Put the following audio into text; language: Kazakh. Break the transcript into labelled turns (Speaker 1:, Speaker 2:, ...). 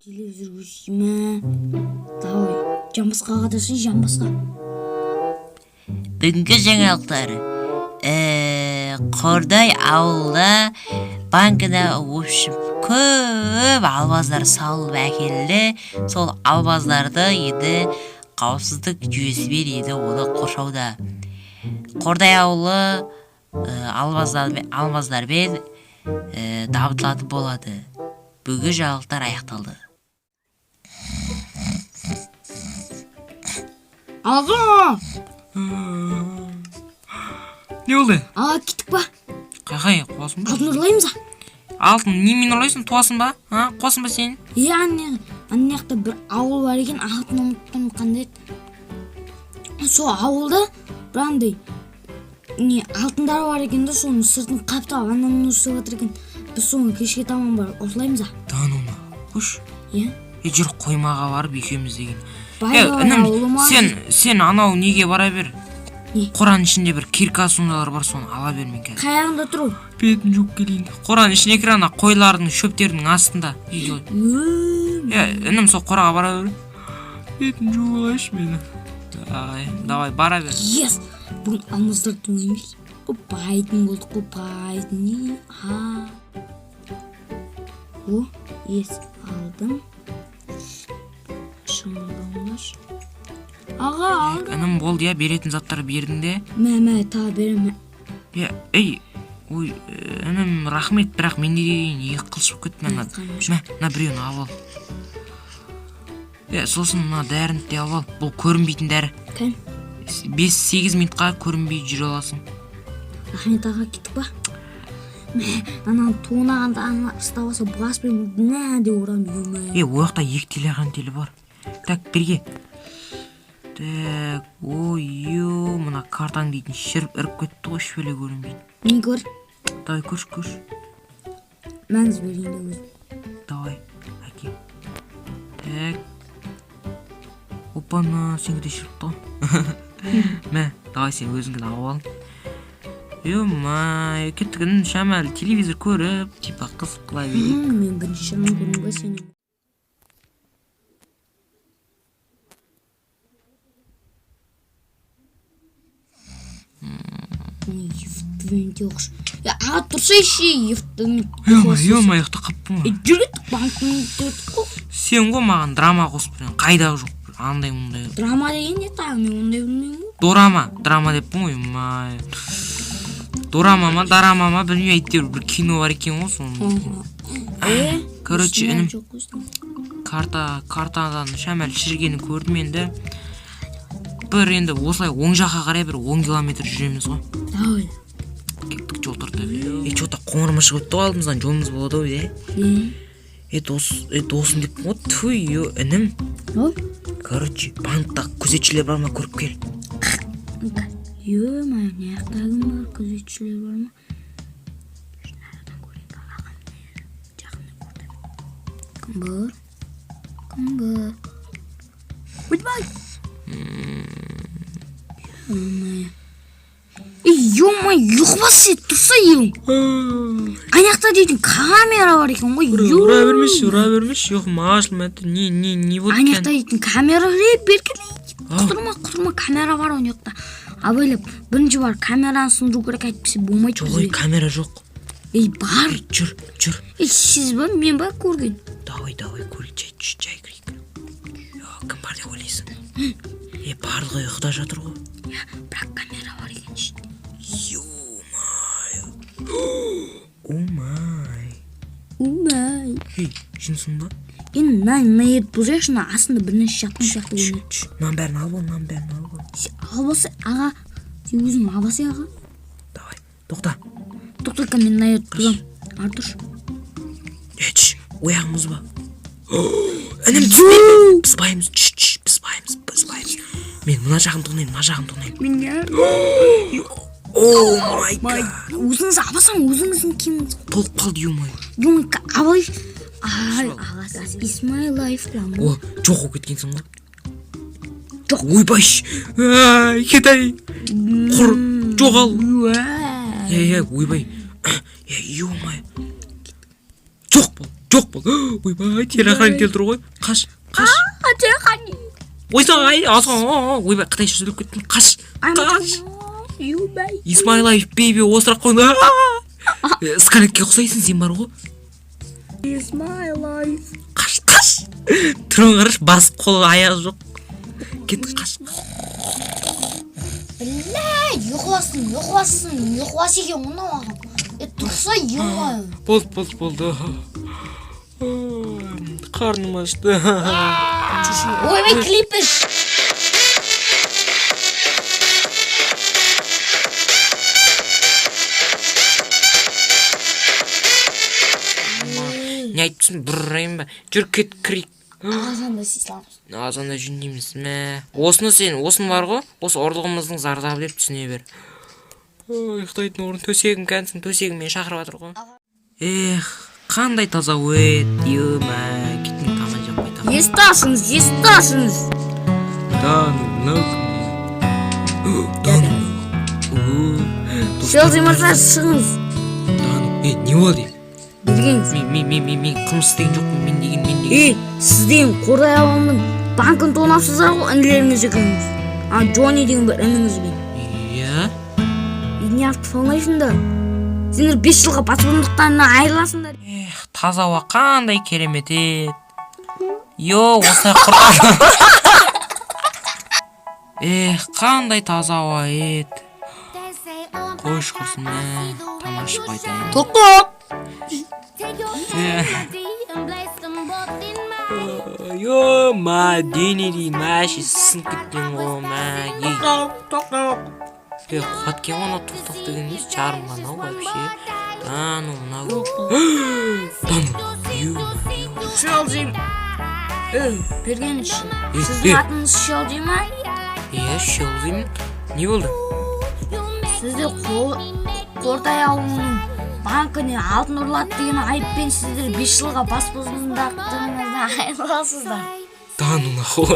Speaker 1: телевизор көрсейме? Давай, жамбасқа қадырсын, жамбасқа.
Speaker 2: Бүгінгі жаңалықтар. Қордай ауылда банкіда көп албаздар салып әкелді. Сол албаздарды еді қауіпсіздік жүйесі бар еді, оны қоршауда. Қордай ауылы албаздармен дабытлатып болады. Бүгінгі жаңалықтар аяқталды.
Speaker 1: Аға!
Speaker 3: Не болды?
Speaker 1: Кеттік ба?
Speaker 3: Қақай, қуасың ба?
Speaker 1: Алтын ұрлаймыз а?
Speaker 3: Алтын, немен ұрлайсың, туасың ба? Қуасың ба сен?
Speaker 1: Аннеқта бір ауыл бар екен, алтын ұмыттым қандай еді. Сол ауылда бірандай алтындар бар екен де, соның сыртын қаптап аннан ұстап жатыр екен. Біз соны кешке таман барып ұрлаймыз а?
Speaker 3: Данума, қош. Жүр қоймаға барып екеуміз деген. Сен анау неге бара бер? Қораның ішінде бір кирка сондалар бар, соны ала бер мен қазір.
Speaker 1: Қаяғында тұр?
Speaker 3: Бетін жоқ келейін. Қораның ішіне кір, ана қойлардың шөптерінің астында. Інім сол қораға бара бер. Бетін жоқ алайшы мені. Давай бара бер.
Speaker 1: Yes! Бүгін алмаздарды ойымыз. Қопайтын болдық, қопайтын. Алдым. Шыңғылмаш. Аға, алдым.
Speaker 3: Інім болды я, беретін заттар бердің де.
Speaker 1: Мә, та берем.
Speaker 3: Інім рахмет, бірақ мен деген екі қылшып көттім. Мә, біреуін ал. Сосын мына дәрінді де ал. Бұл көрінбейтін дәрі. 5-8 минутқа көрінбей жүре аласың.
Speaker 1: Рахмет аға, кеттік ба? Анан туынағанда аңа ұстабаса бұғаспен нәде орам үйме.
Speaker 3: Ояқта екі телеған телі бар. Так, берге. Так, мына картаң дейтін шіріп үріп көтті ғой, шөйле көрінбейді.
Speaker 1: Мен көр?
Speaker 3: Давай, көрш.
Speaker 1: Мәңіз берейін де өзім.
Speaker 3: Давай, әке. Так. Опана, сенгі де шіріп тұғы. Мә, давай сен өзіңгі ағып алың. Май, кеттігін шамәл телевизор көріп, типа қызық қыла берейік.
Speaker 1: Мен бірінші шамал көрім ба сені? Ефтімен де оқыш. Аға тұрса еші ефтімен.
Speaker 3: Ема-аяқты қаппын ғой.
Speaker 1: Жүреттік банкын түрттік қой.
Speaker 3: Сен ғой маған драма қосып берген, қайдағы жоқ. Андай-мұндай.
Speaker 1: Драма деген не тағы, мен ондай білмеймін ғой.
Speaker 3: Драма деппін ғой, май. Дорама ма, дарама ма, білмей әйттер бір кино бар екен ғой соны. Короче, інім картадан шамәл шіргені көрдім енді. Бір енді осылай оң жаққа қарай бір 10 километр жүреміз ғой.
Speaker 1: Давай.
Speaker 3: Кеттік жол тұрды. Что-то қоңырымы шығып өтті алдымыздан жолымыз болады ғой, досым деппін ғой, түй, інім. Короче, банкта күзетшілер бар ма, көріп кел.
Speaker 1: Мә, не ақтағым бар, күзетшілер бар ма? Шынарадан көрейін ағамды, жақында көрдім. Кім бар? Өтбай! Ё-май, юқбасы, тұрса ең. Аяқта дейтін камера бар екен ғой.
Speaker 3: Ұра бермеш, жоқ, мағашыл мәтті, не болды екен?
Speaker 1: Аяқта дейтін камера беркелейді. Құтырма камера бар он жоқта. Абайлап, бірінші бар, камераны сындыру керек әйтпесе болмайды.
Speaker 3: Жоқ, камера жоқ.
Speaker 1: Бар.
Speaker 3: Жүр.
Speaker 1: Сіз ба, мен ба көрген?
Speaker 3: Давай, көрейік, жай көрейік. Кім бар деп ойлайсың? Барлығы ұйықта жатыр ғой.
Speaker 1: Бірақ камера бар екен ішінде. Омай.
Speaker 3: Жынсың ба?
Speaker 1: Мына ет бұзайшына астында бірнеше жақтың сияқты көрінеді.
Speaker 3: Нан бәрін ал бол.
Speaker 1: Албасы, аға, сен өзің албасы аға.
Speaker 3: Давай, тоқта.
Speaker 1: Тоқта, мен мына ет бұзам. Артыш.
Speaker 3: Ояғымыз ба? Інім түспейді. Біз байымыз. Мен мына жағын тұғынайын.
Speaker 1: Мен не?
Speaker 3: О май гад.
Speaker 1: Өзіңіз абасам, өзіңіздің кеміңіз.
Speaker 3: Толып қалды, ё-май.
Speaker 1: Абай. Ағас, it's my life.
Speaker 3: Жоқ ол кеткенсің ғой. Жоқ. Ойбайш. Кетай. Құр. Жоғал. Ойбай. Ё-май. жоқ бол ойбай тері охранник келіп тұр ғой қаш
Speaker 1: Ачахани.
Speaker 3: ойсай ойбай қытайша сөйлеп кеттім қаш It's my life baby осырақ қойды скарлетке ұқсайсың сен бар ғой
Speaker 1: It's my life.
Speaker 3: қаш түрін қарашы бас қолы аяғы жоқ кет қаш
Speaker 1: Ұйқылас екен оны маған. Тұрса ұйқы.
Speaker 3: болды қарным ашты
Speaker 1: Ойбай клиппер.
Speaker 3: не айтыпсың бір ұрайын ба жүр кет кірейік
Speaker 1: Азанда сыйсаламыз.
Speaker 3: азанда жөндейміз мә осыны бар ғой осы ұрлығымыздың зардабы деп түсіне бер ұйықтайтын орын төсегім кәнсің төсегім мені шақырып жатыр ғой қандай таза ет ема кеттің тамақ жаппай тамақ
Speaker 1: Есті ашыңыз. Шелзи мырза шығыңыз.
Speaker 3: не болды
Speaker 1: Бергеңіз.
Speaker 3: мен қылмыс істеген жоқпын мен деген
Speaker 1: Сізден қордай ауылының банкін тонапсыздар ғой інілеріңіз екеніңіз. Джонни деген бір ініңіз бен.
Speaker 3: иә
Speaker 1: Неғып солмайсыңдар. Сендер 5 жылға паспорттықтарына айырыласыңдар.
Speaker 3: таза ауа қандай керемет ет осылай құрған қандай таза ауа ет қойшы құрсын тамашып айтайын
Speaker 1: Тоқтап.
Speaker 3: денелей мәші сынып кеткен ғой тоқтап қуаткен ғана тоқтап деген емес жарым ғана вообще мынау
Speaker 1: Шелзи. Бергенші. Сіздің атыңыз Шелзи ма?
Speaker 3: иә шелзимін не болды
Speaker 1: Сізді қордай ауылының банкіне алтын ұрлады деген айыппен сіздер 5 жылға паспортттарыңыздан айырыласыздар.
Speaker 3: нахуй